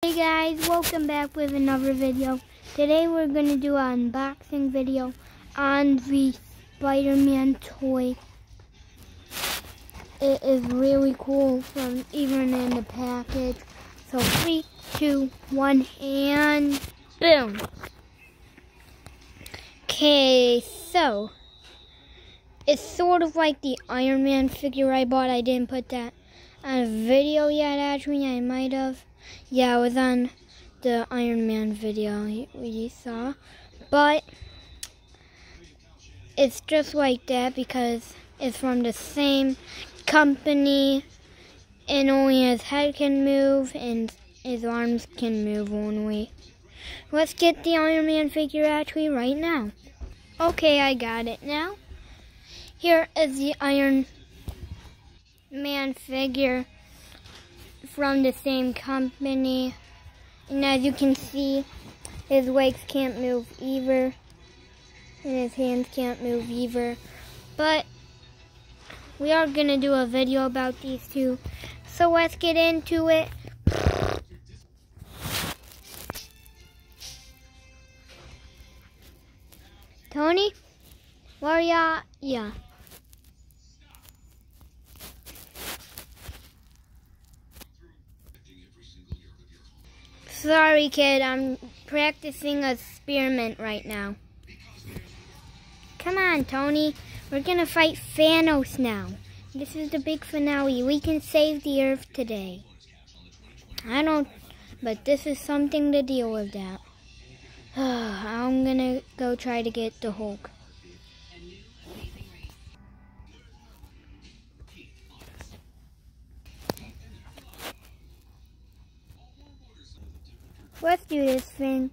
Hey guys, welcome back with another video. Today we're going to do an unboxing video on the Spider-Man toy. It is really cool from even in the package. So 3, 2, 1, and boom. Okay, so it's sort of like the Iron Man figure I bought. I didn't put that on a video yet, actually. I might have. Yeah, it was on the Iron Man video we saw. But it's just like that because it's from the same company, and only his head can move and his arms can move only. Let's get the Iron Man figure actually right now. Okay, I got it now. Here is the Iron Man figure from the same company. And as you can see, his legs can't move either. And his hands can't move either. But we are going to do a video about these two. So let's get into it. Tony? Where ya? Yeah. Sorry, kid. I'm practicing a experiment right now. Come on, Tony. We're gonna fight Thanos now. This is the big finale. We can save the Earth today. But this is something to deal with that. I'm gonna go try to get the Hulk. Let's do this thing.